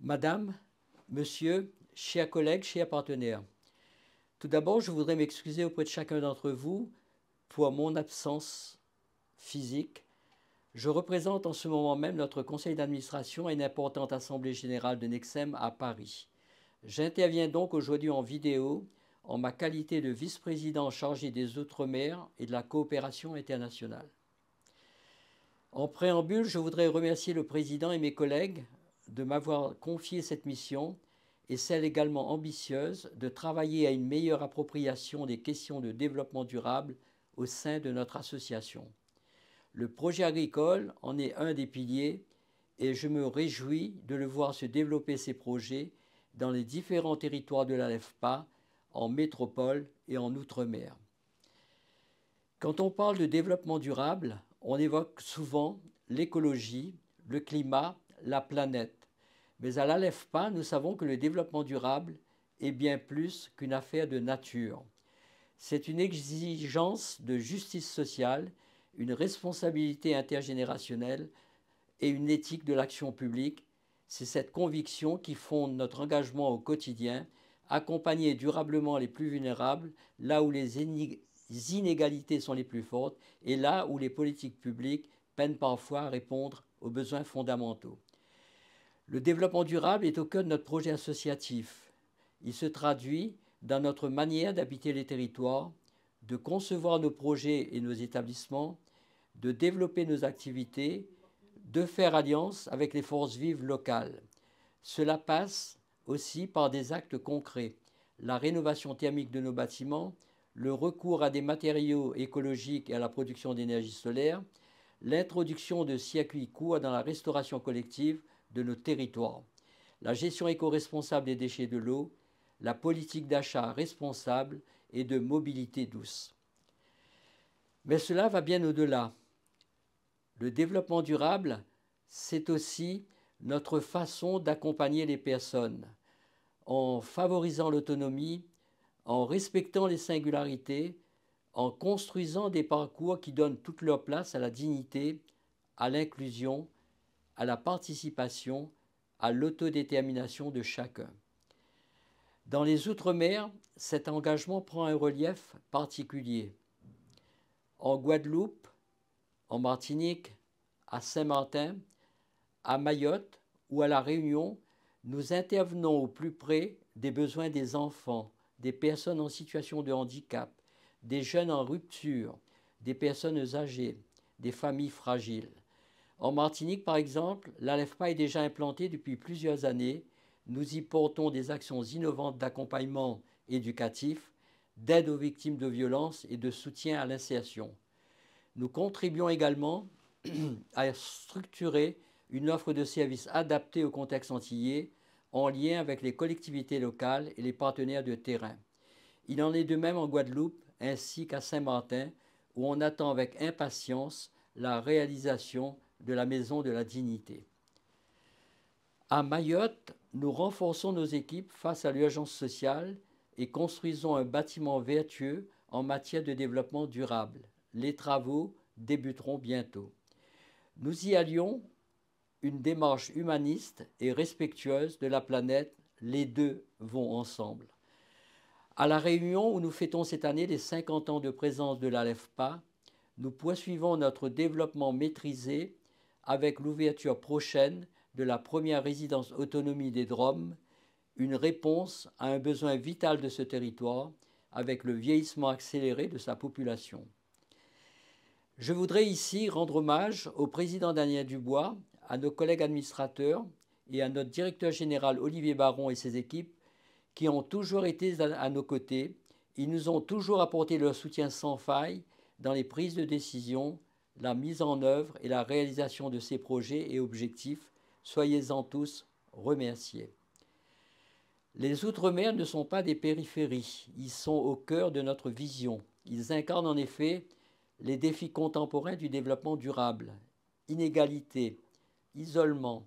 Madame, Monsieur, chers collègues, chers partenaires, tout d'abord, je voudrais m'excuser auprès de chacun d'entre vous pour mon absence physique. Je représente en ce moment même notre conseil d'administration à une importante assemblée générale de Nexem à Paris. J'interviens donc aujourd'hui en vidéo en ma qualité de vice-président chargé des Outre-mer et de la coopération internationale. En préambule, je voudrais remercier le président et mes collègues de m'avoir confié cette mission et celle également ambitieuse de travailler à une meilleure appropriation des questions de développement durable au sein de notre association. Le projet agricole en est un des piliers et je me réjouis de le voir se développer ces projets dans les différents territoires de l'ALEFPA, en métropole et en outre-mer. Quand on parle de développement durable, on évoque souvent l'écologie, le climat, la planète. Mais à l'ALEFPA, nous savons que le développement durable est bien plus qu'une affaire de nature. C'est une exigence de justice sociale, une responsabilité intergénérationnelle et une éthique de l'action publique. C'est cette conviction qui fonde notre engagement au quotidien, accompagner durablement les plus vulnérables, là où les inégalités sont les plus fortes et là où les politiques publiques peinent parfois à répondre aux besoins fondamentaux. Le développement durable est au cœur de notre projet associatif. Il se traduit dans notre manière d'habiter les territoires, de concevoir nos projets et nos établissements, de développer nos activités, de faire alliance avec les forces vives locales. Cela passe aussi par des actes concrets, la rénovation thermique de nos bâtiments, le recours à des matériaux écologiques et à la production d'énergie solaire, l'introduction de circuits courts dans la restauration collective de nos territoires, la gestion éco-responsable des déchets de l'eau, la politique d'achat responsable et de mobilité douce. Mais cela va bien au-delà. Le développement durable, c'est aussi notre façon d'accompagner les personnes en favorisant l'autonomie, en respectant les singularités, en construisant des parcours qui donnent toute leur place à la dignité, à l'inclusion, à la participation, à l'autodétermination de chacun. Dans les Outre-mer, cet engagement prend un relief particulier. En Guadeloupe, en Martinique, à Saint-Martin, à Mayotte ou à La Réunion, nous intervenons au plus près des besoins des enfants, des personnes en situation de handicap, des jeunes en rupture, des personnes âgées, des familles fragiles. En Martinique, par exemple, l'ALEFPA est déjà implantée depuis plusieurs années. Nous y portons des actions innovantes d'accompagnement éducatif, d'aide aux victimes de violences et de soutien à l'insertion. Nous contribuons également à structurer une offre de services adaptée au contexte antillais en lien avec les collectivités locales et les partenaires de terrain. Il en est de même en Guadeloupe ainsi qu'à Saint-Martin où on attend avec impatience la réalisation de la Maison de la Dignité. À Mayotte, nous renforçons nos équipes face à l'urgence sociale et construisons un bâtiment vertueux en matière de développement durable. Les travaux débuteront bientôt. Nous y allions une démarche humaniste et respectueuse de la planète. Les deux vont ensemble. À La Réunion, où nous fêtons cette année les 50 ans de présence de l'ALEFPA, nous poursuivons notre développement maîtrisé avec l'ouverture prochaine de la première résidence autonomie des Drom, une réponse à un besoin vital de ce territoire avec le vieillissement accéléré de sa population. Je voudrais ici rendre hommage au président Daniel Dubois, à nos collègues administrateurs et à notre directeur général Olivier Baron et ses équipes qui ont toujours été à nos côtés. Ils nous ont toujours apporté leur soutien sans faille dans les prises de décision, la mise en œuvre et la réalisation de ces projets et objectifs. Soyez-en tous remerciés. Les Outre-mer ne sont pas des périphéries, ils sont au cœur de notre vision. Ils incarnent en effet les défis contemporains du développement durable, inégalité, isolement,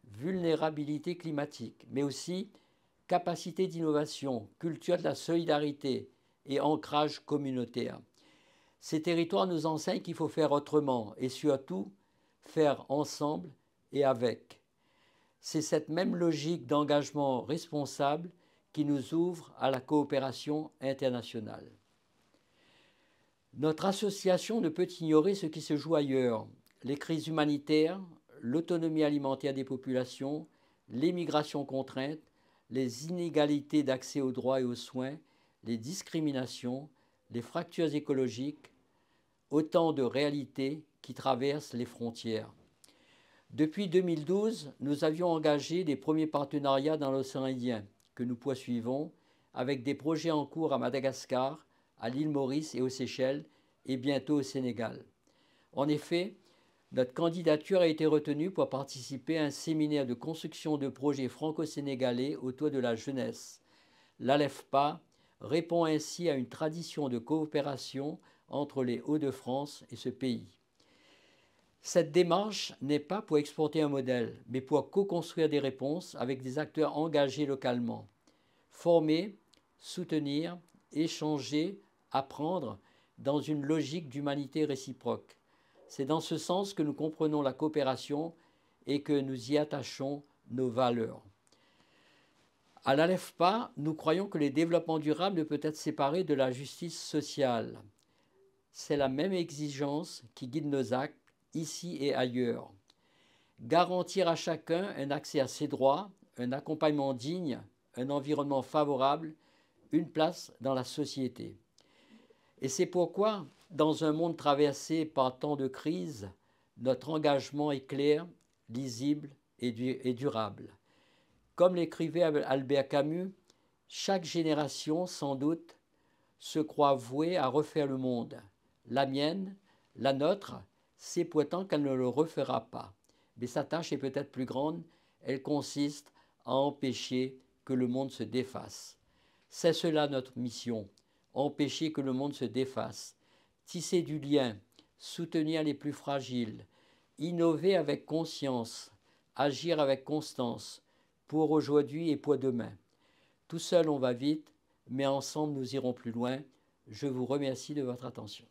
vulnérabilité climatique, mais aussi capacité d'innovation, culture de la solidarité et ancrage communautaire. Ces territoires nous enseignent qu'il faut faire autrement et surtout faire ensemble et avec. C'est cette même logique d'engagement responsable qui nous ouvre à la coopération internationale. Notre association ne peut ignorer ce qui se joue ailleurs, les crises humanitaires, l'autonomie alimentaire des populations, l'émigration contrainte, les inégalités d'accès aux droits et aux soins, les discriminations, les fractures écologiques, autant de réalités qui traversent les frontières. Depuis 2012, nous avions engagé des premiers partenariats dans l'océan Indien que nous poursuivons avec des projets en cours à Madagascar, à l'île Maurice et aux Seychelles et bientôt au Sénégal. En effet, notre candidature a été retenue pour participer à un séminaire de construction de projets franco-sénégalais autour de la jeunesse. L'ALEFPA répond ainsi à une tradition de coopération entre les Hauts-de-France et ce pays. Cette démarche n'est pas pour exporter un modèle, mais pour co-construire des réponses avec des acteurs engagés localement. Former, soutenir, échanger, apprendre dans une logique d'humanité réciproque. C'est dans ce sens que nous comprenons la coopération et que nous y attachons nos valeurs. À l'ALEFPA, nous croyons que le développement durable ne peut être séparé de la justice sociale. C'est la même exigence qui guide nos actes, ici et ailleurs. Garantir à chacun un accès à ses droits, un accompagnement digne, un environnement favorable, une place dans la société. Et c'est pourquoi, dans un monde traversé par tant de crises, notre engagement est clair, lisible et durable. Comme l'écrivait Albert Camus, chaque génération, sans doute, se croit vouée à refaire le monde. La mienne, la nôtre, c'est pourtant qu'elle ne le refera pas. Mais sa tâche est peut-être plus grande, elle consiste à empêcher que le monde se défasse. C'est cela notre mission, empêcher que le monde se défasse, tisser du lien, soutenir les plus fragiles, innover avec conscience, agir avec constance, pour aujourd'hui et pour demain. Tout seul on va vite, mais ensemble nous irons plus loin. Je vous remercie de votre attention.